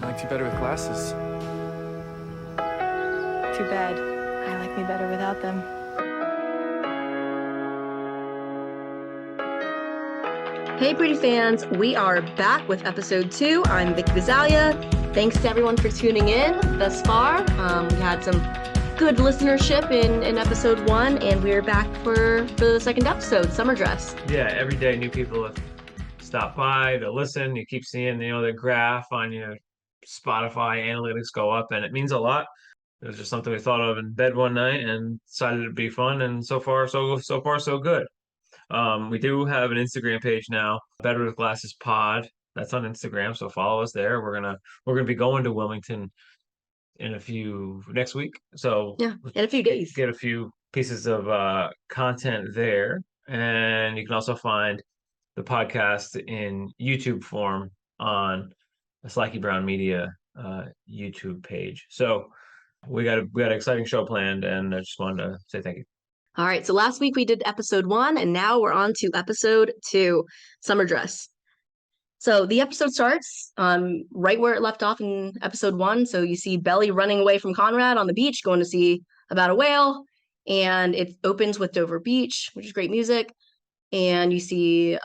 liked you better with glasses. Too bad. I like me better without them. Hey, pretty fans. We are back with episode 2. I'm Vicky Vizalia. Thanks to everyone for tuning in thus far. We had some good listenership in episode 1, and we're back for the second episode, Summer Dress. Yeah, every day new people stop by, they listen. You keep seeing, the graph on Spotify analytics go up, and it means a lot. It was just something we thought of in bed one night and decided it'd be fun, and so far so good. We do have an Instagram page now, betterwithglassespod. That's on Instagram, so follow us there. We're gonna be going to Wilmington next week, so Yeah, in a few days. Get a few pieces of content there, and you can also find the podcast in YouTube form on the Slacky Brown Media YouTube page. So we got an exciting show planned, and I just wanted to say thank you. All right, so last week we did episode 1, and now we're on to episode 2, Summer Dress. So the episode starts right where it left off in episode 1. So you see Belly running away from Conrad on the beach, going to see about a whale, and it opens with Dover Beach, which is great music. And you see,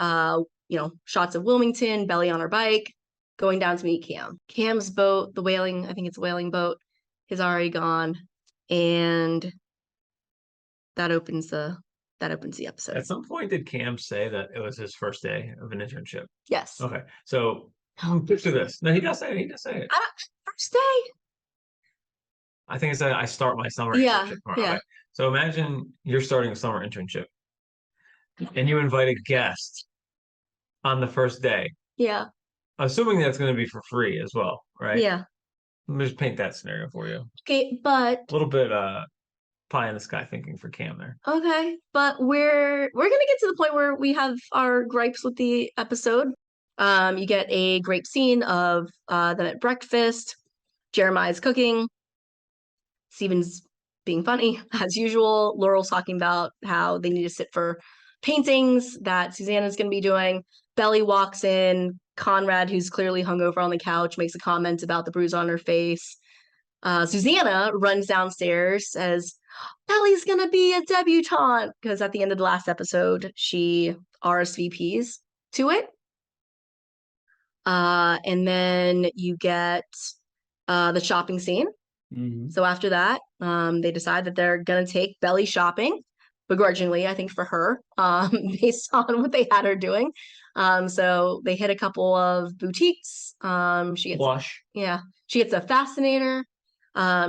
shots of Wilmington, Belly on her bike, going down to meet Cam. Cam's boat, I think it's a whaling boat, is already gone, and that opens the episode. At some point, did Cam say that it was his first day of an internship? Yes. Okay, so picture this. No, he does say it. First day? I think it said I start my summer internship tomorrow. Yeah. Okay. So imagine you're starting a summer internship and you invite a guest on the first day. Yeah. Assuming that's going to be for free as well, right? Yeah. Let me just paint that scenario for you. Okay, but a little bit pie in the sky thinking for Cam there. Okay, but we're gonna get to the point where we have our gripes with the episode. You get a great scene of them at breakfast. Jeremiah's cooking. Steven's being funny as usual. Laurel's talking about how they need to sit for paintings that Susanna's gonna be doing. Belly walks in. Conrad, who's clearly hungover on the couch, makes a comment about the bruise on her face. Susanna runs downstairs, says, Belly's gonna be a debutante, because at the end of the last episode, she RSVPs to it. And then you get the shopping scene. Mm-hmm. So after that, they decide that they're gonna take Belly shopping, begrudgingly, I think, for her, based on what they had her doing. So they hit a couple of boutiques. She gets a fascinator.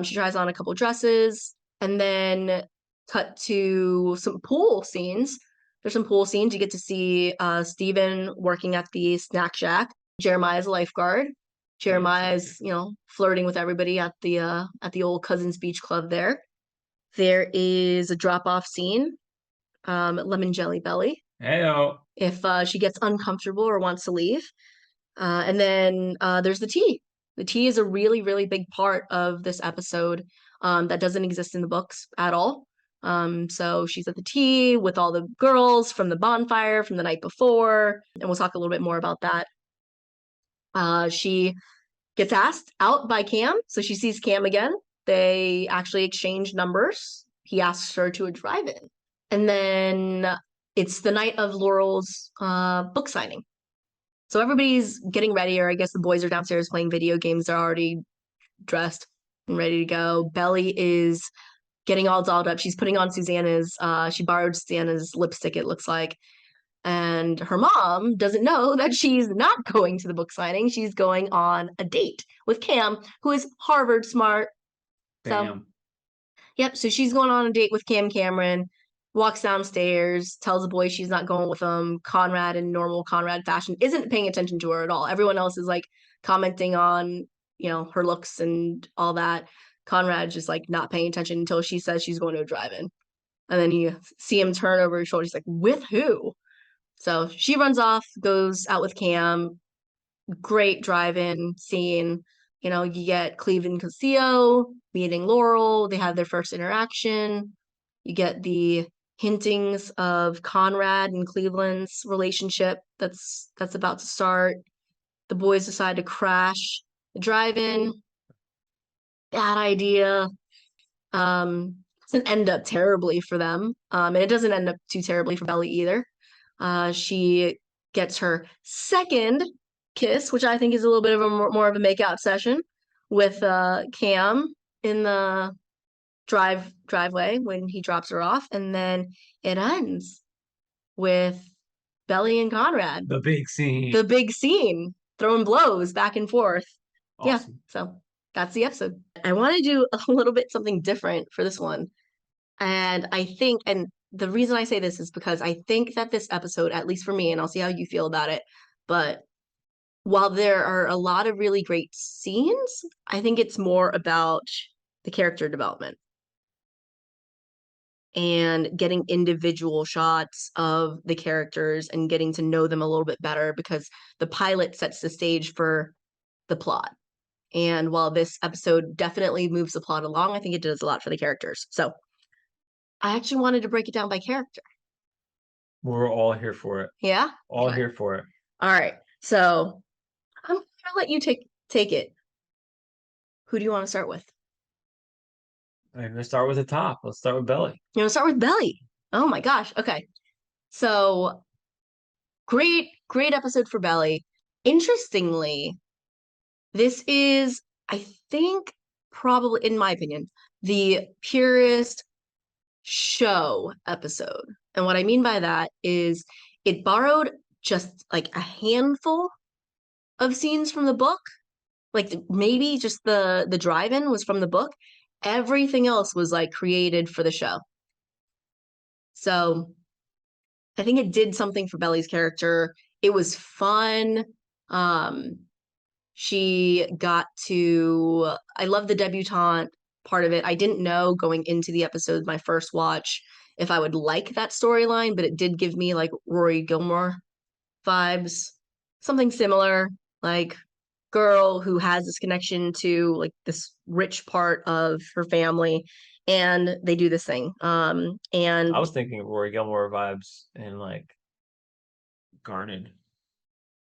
She tries on a couple dresses, and then cut to some pool scenes. There's some pool scenes. You get to see Steven working at the snack shack. Jeremiah's a lifeguard. Jeremiah's, flirting with everybody at the old Cousins Beach Club there. There is a drop-off scene, Lemon Jelly Belly. Heyo. If she gets uncomfortable or wants to leave. And then there's the tea. The tea is a really, really big part of this episode that doesn't exist in the books at all. So she's at the tea with all the girls from the bonfire from the night before, and we'll talk a little bit more about that. She gets asked out by Cam, so she sees Cam again. They actually exchange numbers. He asks her to a drive-in. And then it's the night of Laurel's book signing. So everybody's getting ready, or I guess the boys are downstairs playing video games. They're already dressed and ready to go. Belly is getting all dolled up. She's putting on she borrowed Susanna's lipstick, it looks like. And her mom doesn't know that she's not going to the book signing. She's going on a date with Cam, who is Harvard smart. Bam. So she's going on a date with Cam Cameron. Walks downstairs, tells the boy she's not going with him. Conrad, in normal Conrad fashion, isn't paying attention to her at all. Everyone else is like commenting on, her looks and all that. Conrad's just like not paying attention until she says she's going to a drive-in. And then you see him turn over his shoulder. He's like, with who? So she runs off, goes out with Cam. Great drive-in scene. You get Cleve and Castillo meeting Laurel. They have their first interaction. You get the hintings of Conrad and Cleveland's relationship that's about to start. The boys decide to crash drive-in, bad idea. Doesn't end up terribly for them. And it doesn't end up too terribly for Belly either. She gets her second kiss, which I think is a little bit of a more of a makeout session with Cam in the driveway when he drops her off, and then it ends with Belly and Conrad. The big scene. The big scene, throwing blows back and forth. Awesome. Yeah, so that's the episode. I want to do a little bit something different for this one. And I think, and the reason I say this is because I think that this episode, at least for me, and I'll see how you feel about it, but while there are a lot of really great scenes, I think it's more about the character development and getting individual shots of the characters and getting to know them a little bit better, because the pilot sets the stage for the plot. And while this episode definitely moves the plot along, I think it does a lot for the characters. So I actually wanted to break it down by character. We're all here for it. Yeah? All Okay. here for it. All right. So I'm gonna let you take it. Who do you want to start with? I'm gonna start with the top. Let's start with Belly. You want to start with Belly? Oh my gosh. Okay. So great episode for Belly. Interestingly, this is, I think, probably, in my opinion, the purest show episode. And what I mean by that is it borrowed just like a handful of scenes from the book. Like maybe just the drive-in was from the book. Everything else was like created for the show. So I think it did something for Belly's character. It was fun. She got to, I love the debutante part of it. I didn't know going into the episode, my first watch, if I would like that storyline, but it did give me like Rory Gilmore vibes, something similar, like girl who has this connection to like this rich part of her family, and they do this thing. And I was thinking of Rory Gilmore vibes and like Garnet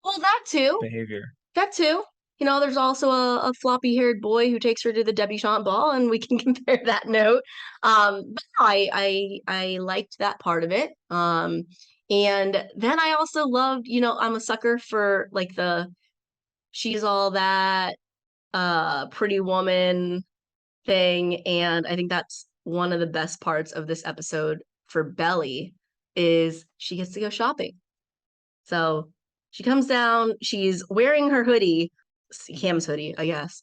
well, that too. behavior. That too. You know, there's also a floppy-haired boy who takes her to the debutante ball, and we can compare that note. But I liked that part of it. And then I also loved, you know, I'm a sucker for like the she's all that pretty woman thing, and I think that's one of the best parts of this episode for Belly is she gets to go shopping. So she comes down, she's wearing her hoodie, Cam's hoodie, I guess.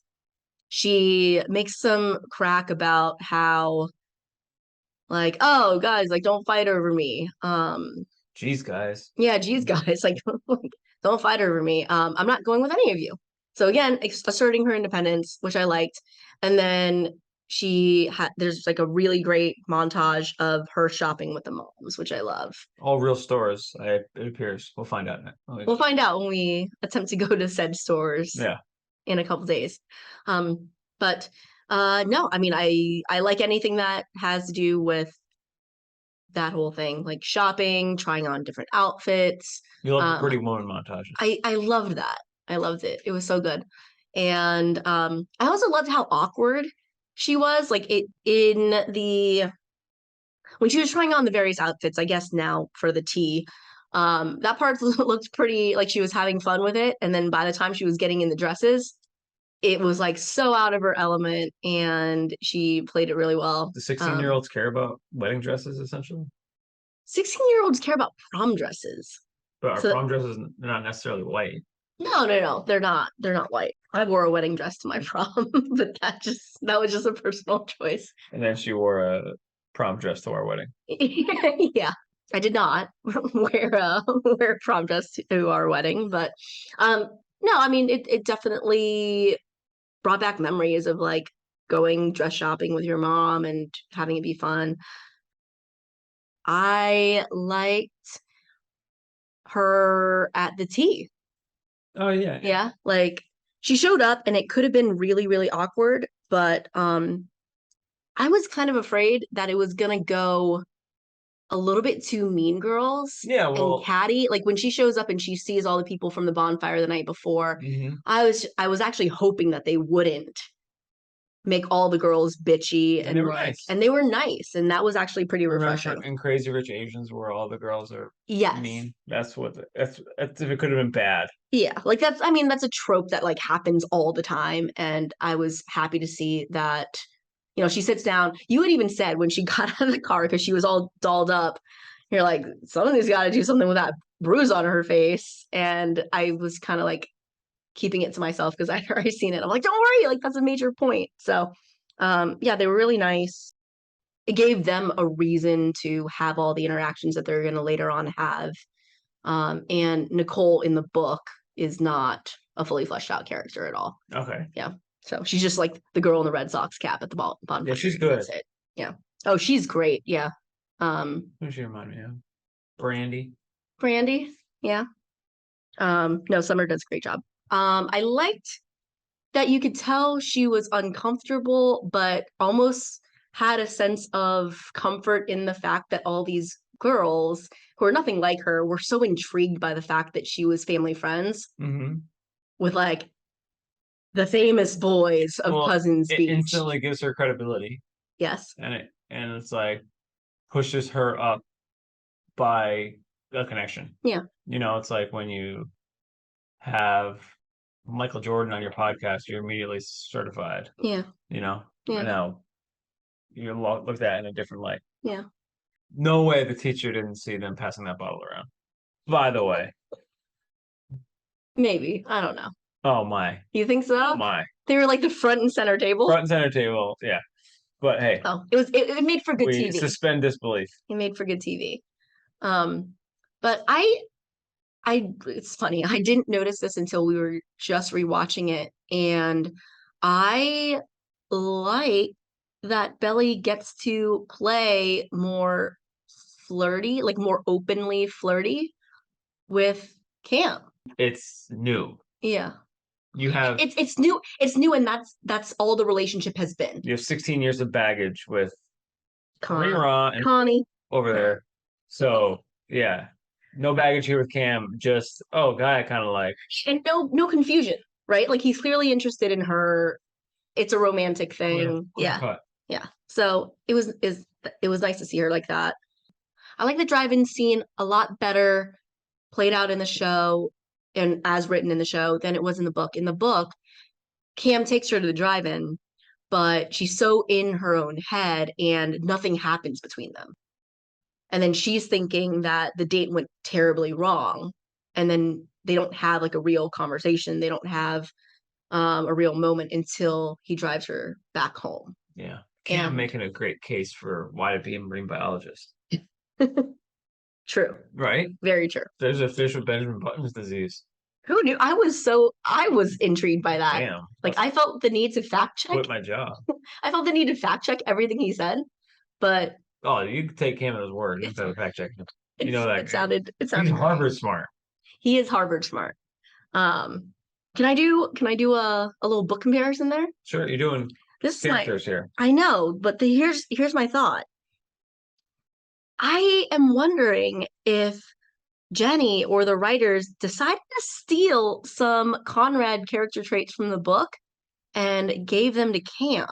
She makes some crack about how like, oh guys, like don't fight over me. Jeez, guys. Yeah, geez guys, like don't fight over me. I'm not going with any of you. So again, asserting her independence, which I liked. And then there's like a really great montage of her shopping with the moms, which I love. All real stores, it appears. We'll find out now. We'll find out when we attempt to go to said stores in a couple days. But no, I mean, I like anything that has to do with that whole thing, like shopping, trying on different outfits. You love the pretty woman montages. I loved that. I loved it. It was so good. And I also loved how awkward she was, like when she was trying on the various outfits, I guess now for the tea. That part looked pretty like she was having fun with it. And then by the time she was getting in the dresses, it was like so out of her element, and she played it really well. Do 16-year-olds care about wedding dresses, essentially? 16-year-olds care about prom dresses. But our prom dresses are not necessarily white. No, they're not. They're not white. I wore a wedding dress to my prom, but that was just a personal choice. And then she wore a prom dress to our wedding. Yeah, I did not wear a prom dress to our wedding, but no, I mean it definitely brought back memories of like going dress shopping with your mom and having it be fun. I liked her at the tea. Oh yeah. Yeah, like she showed up and it could have been really, really awkward, but I was kind of afraid that it was gonna go a little bit too mean girls. Yeah, well, and catty. Like when she shows up and she sees all the people from the bonfire the night before, I was actually hoping that they wouldn't make all the girls bitchy And they were like, nice. and they were nice, and that was actually pretty refreshing. Remember in Crazy Rich Asians where all the girls are Yes. mean? That's what that's if it could have been bad. Yeah, like that's I mean that's a trope that like happens all the time, and I was happy to see that. She sits down. You had even said when she got out of the car because she was all dolled up, you're like, somebody's got to do something with that bruise on her face. And I was kind of like keeping it to myself because I'd already seen it. I'm like, don't worry, like that's a major point. So, yeah, they were really nice. It gave them a reason to have all the interactions that they're going to later on have. And Nicole in the book is not a fully fleshed out character at all. Okay. Yeah. So she's just like the girl in the Red Sox cap at the bottom. Yeah, she's good. That's it. Yeah. Oh, she's great. Yeah. Who does she remind me of? Brandy. Brandy. Yeah. No, Summer does a great job. I liked that you could tell she was uncomfortable, but almost had a sense of comfort in the fact that all these girls who are nothing like her were so intrigued by the fact that she was family friends with like the famous boys of Cousins it Beach. instantly gives her credibility. Yes. And it's like pushes her up by a connection. Yeah. It's like when you have Michael Jordan on your podcast, you're immediately certified. Yeah. Yeah. Now you're looked at in a different light. Yeah. No way the teacher didn't see them passing that bottle around. By the way. Maybe. I don't know. Oh my. You think so? Oh my. They were like the front and center table. Front and center table, yeah. But hey. Oh, it made for good TV. Suspend disbelief. It made for good TV. But it's funny. I didn't notice this until we were just rewatching it, and I like that Belly gets to play more flirty, like more openly flirty with Cam. It's new. Yeah. You have it's new, and that's all the relationship has been. You have 16 years of baggage with Rira and Connie over there. So yeah. No baggage here with Cam, just guy I kind of like. And no confusion, right? Like he's clearly interested in her. It's a romantic thing. Clear cut. Yeah. So it was nice to see her like that. I like the drive-in scene a lot better played out in the show and as written in the show than it was in the book. In the book, Cam takes her to the drive-in, but she's so in her own head and nothing happens between them. And then she's thinking that the date went terribly wrong. And then they don't have like a real conversation. They don't have a real moment until he drives her back home. Yeah. Cam making a great case for why to be a marine biologist. True. Right? Very true. There's a fish with Benjamin Button's disease. Who knew? I was intrigued by that. Damn. Like I felt the need to fact check. Quit my job. I felt the need to fact check everything he said, but you can take him at his word instead of fact checking him. You know that. It sounded He's Harvard smart. He is Harvard smart. Can I do a little book comparison there? Sure, you're doing this characters here. I know, but here's my thought. I am wondering if Jenny or the writers decided to steal some Conrad character traits from the book and gave them to Cam.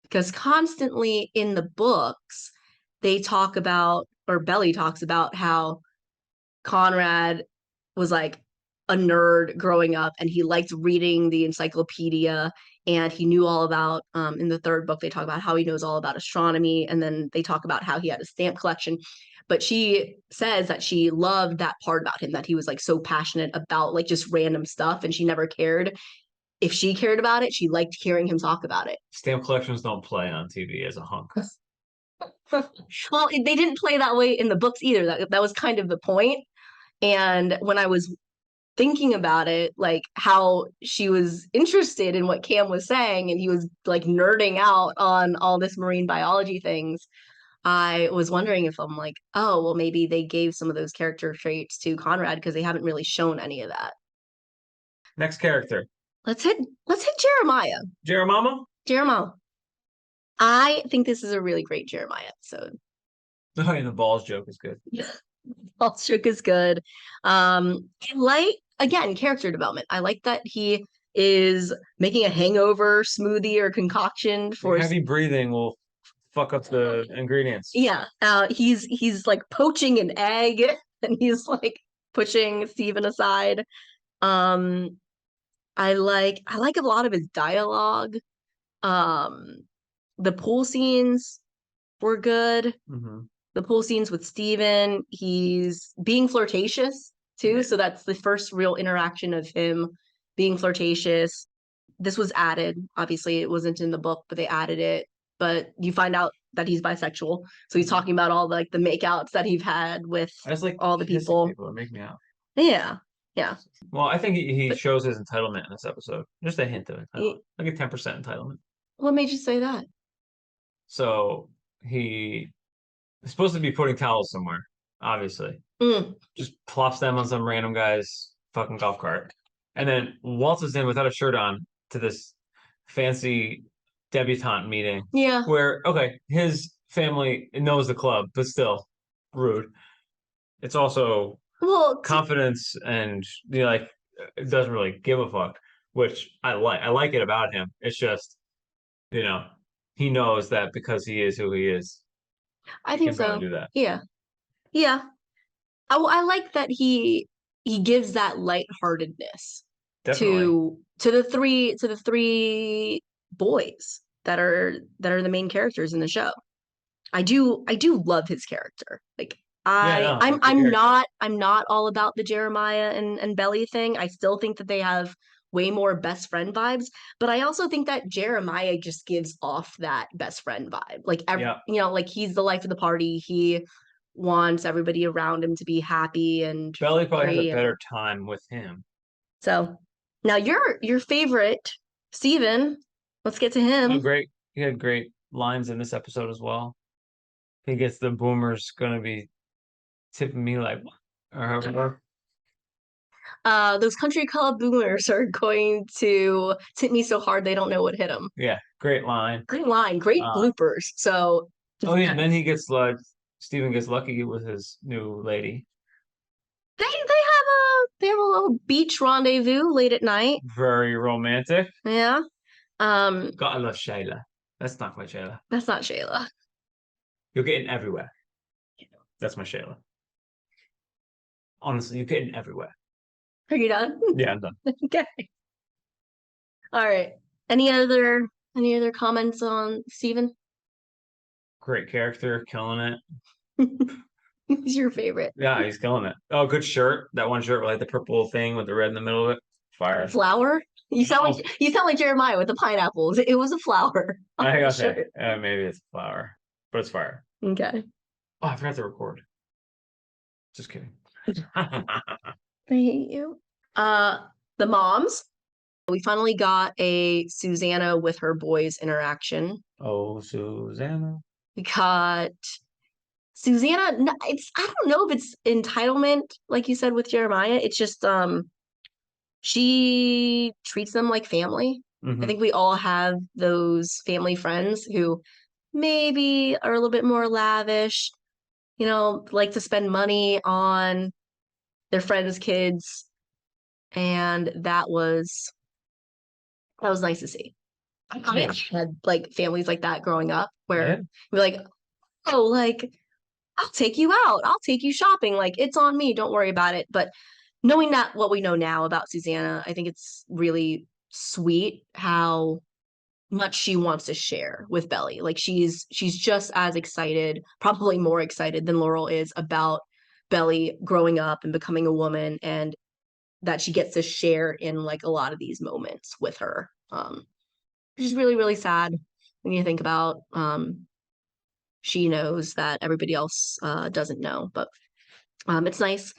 Because constantly in the books, they talk about, or Belly talks about how Conrad was like a nerd growing up and he liked reading the encyclopedia and he knew all about, in the third book, they talk about how he knows all about astronomy. And then they talk about how he had a stamp collection. But she says that she loved that part about him, that he was like so passionate about like just random stuff and she never cared. If she cared about it, she liked hearing him talk about it. Stamp collections don't play on TV as a hunk. Well, they didn't play that way in the books either. That was kind of the point. And when I was thinking about it, like how she was interested in what Cam was saying and he was like nerding out on all this marine biology things, I was wondering if I'm like, oh, well, maybe they gave some of those character traits to Conrad because they haven't really shown any of that. Next character. Let's hit Jeremiah. Jeremiah? I think this is a really great Jeremiah episode. Oh, and the balls joke is good. Shook is good. I like, again, character development. I like that he is making a hangover smoothie or concoction for Heavy breathing will fuck up the ingredients. Yeah. He's like poaching an egg and he's like pushing Steven aside. I like a lot of his dialogue. The pool scenes were good. Mm-hmm. The pool scenes with Steven, he's being flirtatious too. So that's the first real interaction of him being flirtatious. This was added. Obviously, it wasn't in the book, but they added it. But you find out that he's bisexual. So he's talking about all the makeouts that he've had with I just like all the kissing people. people that make me out. Yeah. Yeah. Well, I think he But- shows his entitlement in this episode. Just a hint of entitlement. Like a 10% entitlement. What made you say that? So he is supposed to be putting towels somewhere, obviously. Mm. Just plops them on some random guy's fucking golf cart. And then waltzes in without a shirt on to this fancy debutante meeting. Yeah. Where, okay, his family knows the club, but still rude. It's also Well, confidence and like it doesn't really give a fuck, which I like. I like it about him. It's just, he knows that because he is who he is. I He think can probably so. do that. Yeah. Yeah. I like that he gives that lightheartedness Definitely. to the three boys that are the main characters in the show. I do love his character. Like Yeah, no, I'm not all about the Jeremiah and Belly thing. I still think that they have way more best friend vibes, but I also think that Jeremiah just gives off that best friend vibe. Like Yeah. like he's the life of the party. He wants everybody around him to be happy and Belly probably had free. a better time with him. So now your favorite, Steven, let's get to Oh, him. great. He had great lines in this episode as well. He gets the boomers gonna be tipping me like or however. Those country club boomers are going to tip me so hard they don't know what hit them. Yeah, great line. Great line, great bloopers. So Oh yeah, and then he gets like Steven gets lucky with his new lady. they have a little beach rendezvous late at night. Very romantic. Yeah. God, I love Shayla. That's not quite Shayla. That's not Shayla. You're getting everywhere. That's my Shayla. Honestly, you're getting everywhere. Are you done? Yeah, I'm done. Okay. All right. Any other comments on Steven? Great character, killing it. Who's your favorite? Yeah, he's killing it. Oh, good shirt. That one shirt with like the purple thing with the red in the middle of it. Fire. Flower? You sound like Jeremiah with the pineapples. It was a flower. I gotta say, maybe it's a flower, but it's fire. Okay. Oh, I forgot to record. Just kidding. I hate you. The moms. We finally got a Susanna with her boys interaction. Oh, Susanna. We got Susanna. I don't know if it's entitlement, like you said with Jeremiah. It's just she treats them like family. I think we all have those family friends who maybe are a little bit more lavish, like to spend money on their friends' kids. And that was nice to see. I had like families like that growing up where we're like, oh, like I'll take you out, I'll take you shopping, like it's on me, don't worry about it. But knowing that what we know now about Susanna, I think it's really sweet how much she wants to share with Belly. Like she's just as excited, probably more excited than Laurel is about Belly growing up and becoming a woman, and that she gets to share in like a lot of these moments with her. Which is really, really sad when you think about she knows that everybody else doesn't know, but it's nice.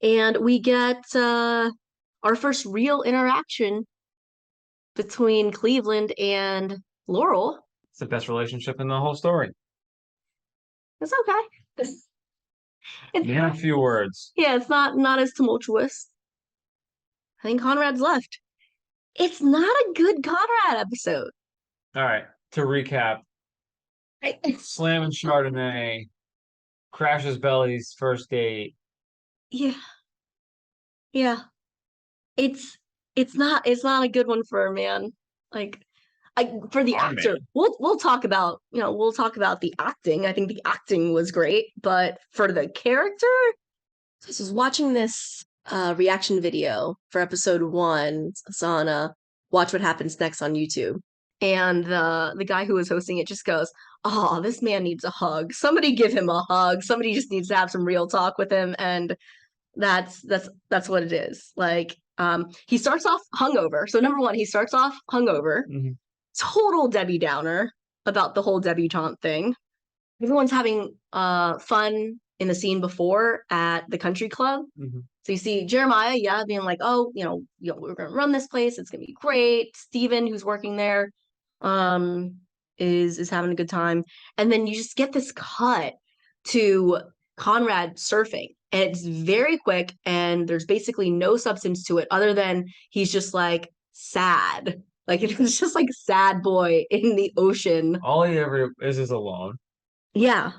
And we get our first real interaction between Cleveland and Laurel. It's the best relationship in the whole story. It's okay. Yeah, a few words. Yeah, it's not as tumultuous. I think Conrad's left. It's not a good Conrad episode. All right, to recap, Slam and Chardonnay crashes Belly's first date. Yeah. Yeah. It's it's not a good one for a man. Like for the Our actor, man. we'll talk about, we'll talk about the acting. I think the acting was great, but for the character, I was watching this reaction video for episode 1. It's on Watch What Happens Next on YouTube. And the guy who was hosting it just goes, "Oh, this man needs a hug. Somebody give him a hug. Somebody just needs to have some real talk with him." And that's what it is. Like, he starts off hungover. So number one, he starts off hungover, total Debbie Downer about the whole debutante thing. Everyone's having fun in the scene before at the country club. So you see Jeremiah, being like, "Oh, we're gonna run this place. It's gonna be great." Steven, who's working there, is having a good time. And then you just get this cut to Conrad surfing. And it's very quick, and there's basically no substance to it other than he's just like sad. Like it was just like sad boy in the ocean. All he ever is alone. Yeah.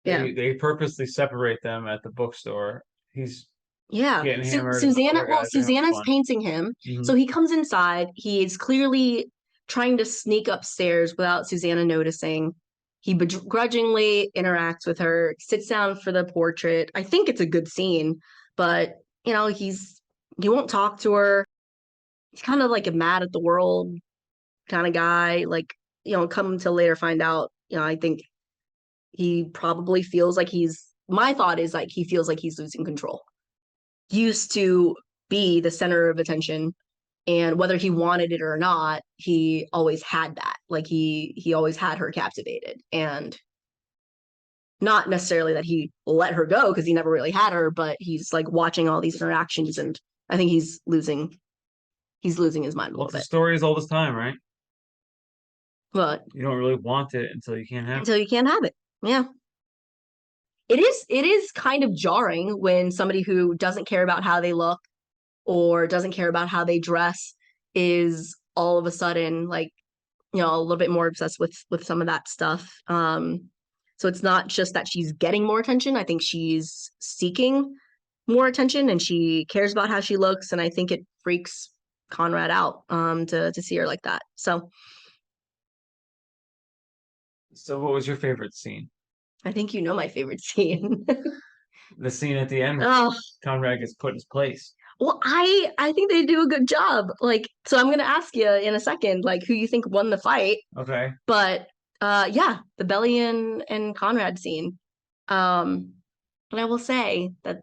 Yeah. They purposely separate them at the bookstore. He's Yeah. getting hammered. Susanna's painting him. So he comes inside. He is clearly trying to sneak upstairs without Susanna noticing. He begrudgingly interacts with her, sits down for the portrait. I think it's a good scene, but he won't talk to her. He's kind of like a mad at the world kind of guy. Like, come to later find out, I think he probably feels like my thought is like he feels like he's losing control. Used to be the center of attention, and whether he wanted it or not, he always had that. Like he always had her captivated, and not necessarily that he let her go because he never really had her, but he's like watching all these interactions, and I think he's losing his mind a little The bit. story is all this time, right? But you don't really want it until you can't have it. Yeah. It is kind of jarring when somebody who doesn't care about how they look or doesn't care about how they dress is all of a sudden like, a little bit more obsessed with some of that stuff. So it's not just that she's getting more attention. I think she's seeking more attention, and she cares about how she looks. And I think it freaks Conrad out to see her like that. So what was your favorite scene? I think my favorite scene. The scene at the end. Oh, Conrad gets put in his place. Well, I think they do a good job. Like, so I'm gonna ask you in a second, like, who you think won the fight. Okay. But the Belly and Conrad scene. And I will say that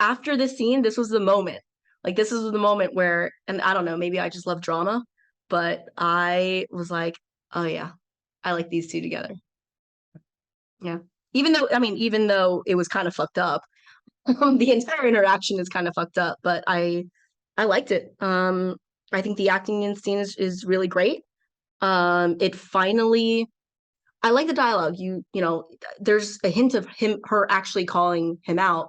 after this scene, this was the moment. Like, this is the moment where, and I don't know, maybe I just love drama, but I was like, oh yeah, I like these two together. Yeah. Even though it was kind of fucked up. The entire interaction is kind of fucked up, but I liked it. I think the acting in scene is really great. It finally, I like the dialogue. There's a hint of her actually calling him out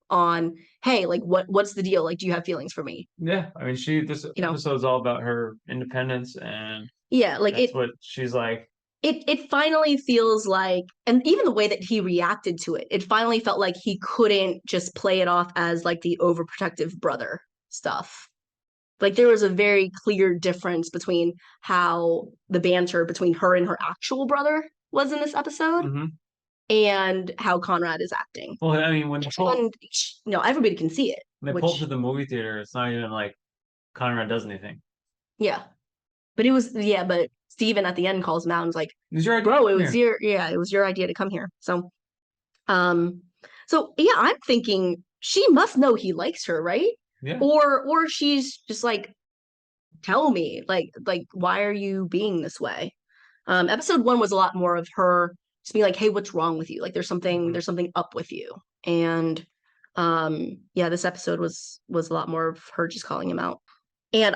on, hey, like what's the deal? Like, do you have feelings for me? Yeah, I mean, this episode's all about her independence, and like that's what she's like. It finally feels like, and even the way that he reacted to it, it finally felt like he couldn't just play it off as like the overprotective brother stuff. Like there was a very clear difference between how the banter between her and her actual brother was in this episode and how Conrad is acting. Well, I mean, when everybody can see it. When they pull to the movie theater, it's not even like Conrad does anything. Yeah. But Steven at the end calls him out and is like, "It was your idea, bro, it was your idea to come here." So I'm thinking she must know he likes her, right? Yeah. Or she's just like, tell me, like why are you being this way? Episode 1 was a lot more of her just being like, hey, what's wrong with you? Like there's something up with you. And this episode was a lot more of her just calling him out. And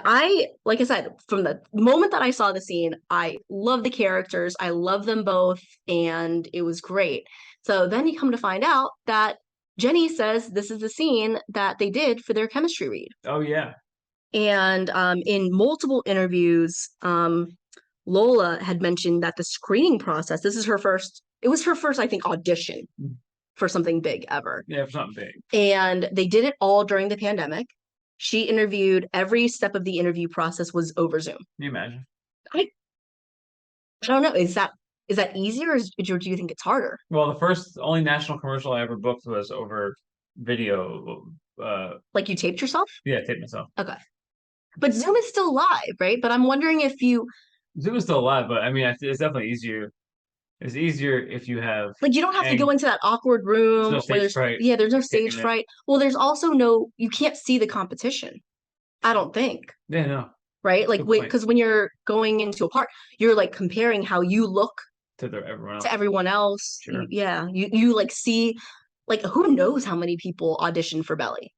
like I said, from the moment that I saw the scene, I love the characters. I love them both. And it was great. So then you come to find out that Jenny says this is the scene that they did for their chemistry read. Oh, yeah. And in multiple interviews, Lola had mentioned that the screening process, it was her first, I think, audition. for something big ever. Yeah, it's not big. And they did it all during the pandemic. She interviewed, every step of the interview process was over Zoom. Can you imagine? I don't know. Is that easier, or do you think it's harder? Well, the only national commercial I ever booked was over video. Like you taped yourself? Yeah, tape myself. Okay. But Zoom is still live, right? But I'm wondering if you Zoom is still alive, but I mean, it's definitely easier. It's easier if you have like, you don't have to go into that awkward room no where stage fright. yeah, there's no stage Taping it. fright. Well, there's also you can't see the competition. I don't think. Yeah, no. Right? Like, Good wait, point. because when you're going into a part, you're like comparing how you look To everyone else. to everyone else. Sure. You like see, like, who knows how many people audition for Belly,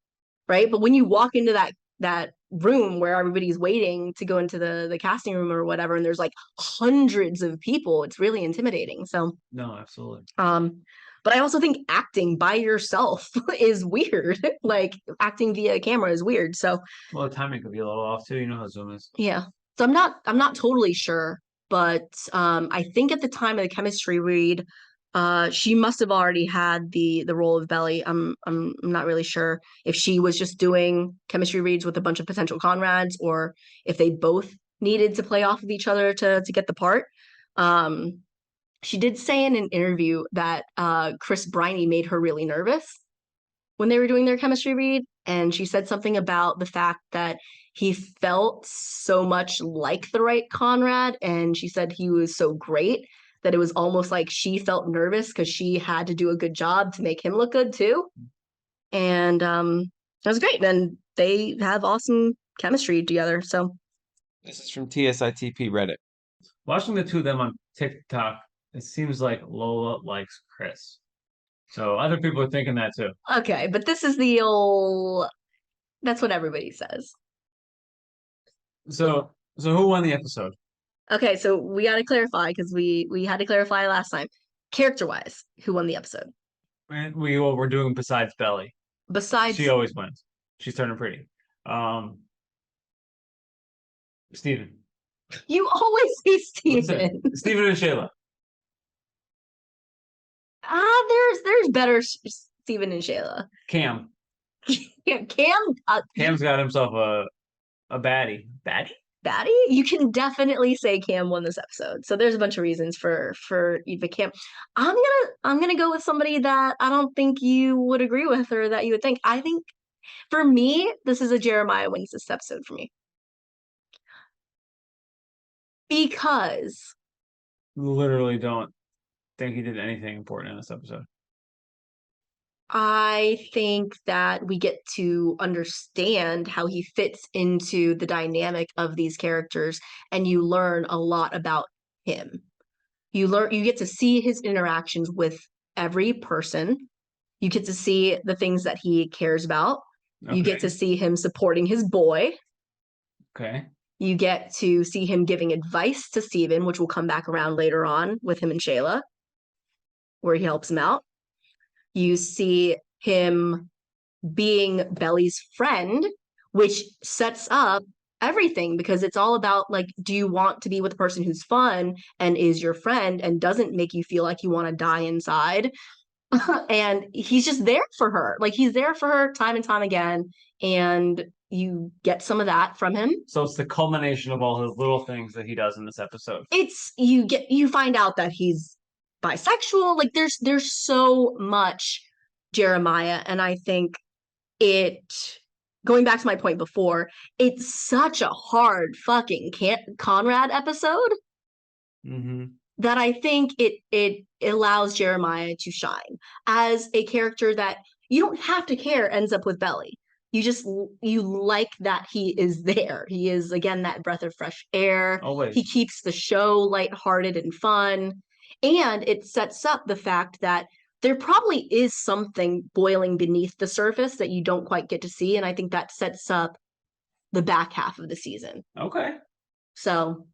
right? But when you walk into that room where everybody's waiting to go into the casting room or whatever, and there's like hundreds of people, it's really intimidating. So No, absolutely. but I also think acting by yourself is weird. Like, acting via camera is weird. So Well, the timing could be a little off too. You know how Zoom is. yeah. So I'm not totally sure, but I think at the time of the chemistry read, she must have already had the role of Belly. I'm not really sure if she was just doing chemistry reads with a bunch of potential Conrads, or if they both needed to play off of each other to get the part. She did say in an interview that Chris Briney made her really nervous when they were doing their chemistry read, and she said something about the fact that he felt so much like the right Conrad, and she said he was so great that it was almost like she felt nervous because she had to do a good job to make him look good too. And it was great. And they have awesome chemistry together. So This is from TSITP Reddit. Watching the two of them on TikTok, it seems like Lola likes Chris. So other people are thinking that too. okay, but this is the old, that's what everybody says. So who won the episode? Okay, so we got to clarify, because we had to clarify last time. Character wise, who won the episode? We're doing besides Belly. Besides, She always wins. She's turning pretty. Steven. you always say Steven. Steven and Shayla. There's better Steven and Shayla. Cam. Yeah, Cam's got himself a baddie. Baddie? Batty. You can definitely say Cam won this episode. So there's a bunch of reasons for Eva Cam. I'm gonna go with somebody that I don't think you would agree with, or that you would think. I think for me, this is a Jeremiah wins this episode for me. Because Literally don't think he did anything important in this episode. I think that we get to understand how he fits into the dynamic of these characters, and you learn a lot about him. You get to see his interactions with every person. You get to see the things that he cares about. You get to see him supporting his boy. Okay. You get to see him giving advice to Steven, which will come back around later on with him and Shayla, where he helps him out. You see him being Belly's friend, which sets up everything, because it's all about, like, do you want to be with a person who's fun and is your friend and doesn't make you feel like you want to die inside? And he's just there for her. Like, he's there for her time and time again. And you get some of that from him. So it's the culmination of all his little things that he does in this episode. You find out that he's bisexual. Like, there's so much Jeremiah, and I think going back to my point before, it's such a hard fucking Conrad episode that I think it allows Jeremiah to shine as a character that you don't have to care ends up with Belly. You like that he is there. He is, again, that breath of fresh air. Always. He keeps the show lighthearted and fun. And it sets up the fact that there probably is something boiling beneath the surface that you don't quite get to see. And I think that sets up the back half of the season. Okay. So.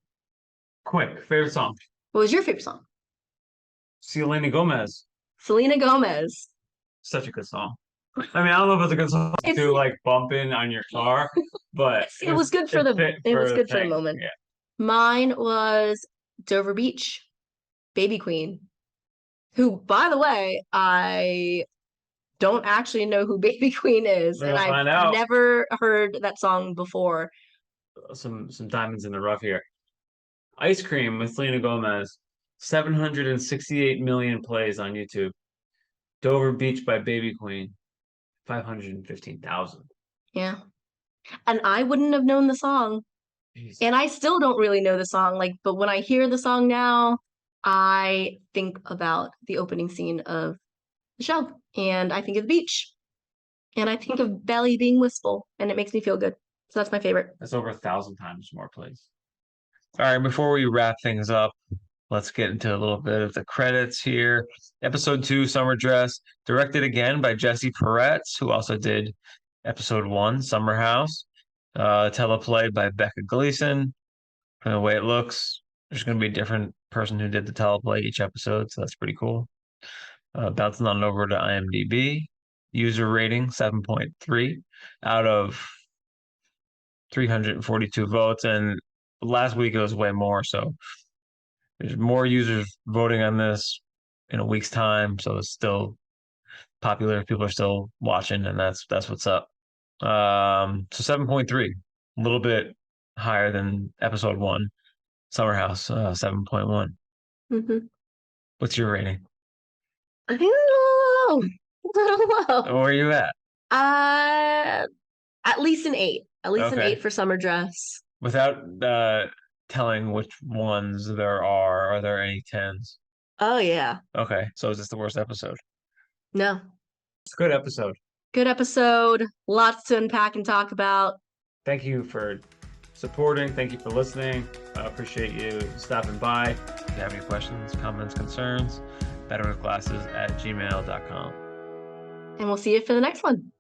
Quick, favorite song? What was your favorite song? Selena Gomez. Selena Gomez. Such a good song. I mean, I don't know if it's a good song to like bump in on your car, but it was good for the moment. Yeah. Mine was Dover Beach, Baby Queen. Who, by the way, I don't actually know who Baby Queen is, We're and gonna I've find out. never heard that song before. Some diamonds in the rough here. Ice Cream with Selena Gomez, 768 million plays on YouTube. Dover Beach by Baby Queen, 515,000. Yeah. And I wouldn't have known the song. Jeez. And I still don't really know the song, like, but when I hear the song now, I think about the opening scene of the show, and I think of the beach, and I think of Belly being wistful, and it makes me feel good. So that's my favorite. That's over 1,000 times more plays. All right, before we wrap things up, let's get into a little bit of the credits here. Episode 2, Summer Dress, directed again by Jesse Peretz, who also did Episode 1, Summer House. Teleplay by Becca Gleason. From the way it looks, there's going to be a different person who did the teleplay each episode, so that's pretty cool. Bouncing on over to IMDb. User rating 7.3 out of 342 votes, and last week it was way more, so there's more users voting on this in a week's time, so it's still popular. People are still watching, and that's what's up. So 7.3, a little bit higher than episode 1, Summer House, 7.1. Mm-hmm. What's your rating? I think a little low. Where are you at? At least an 8. At least an Okay. 8 for Summer Dress. Without telling which ones there are there any 10s? Oh yeah. Okay, so is this the worst episode? No. It's a good episode. Good episode. Lots to unpack and talk about. Thank you for supporting. Thank you for listening. I appreciate you stopping by. If you have any questions, comments, concerns, betterwithglasses@gmail.com. And we'll see you for the next one.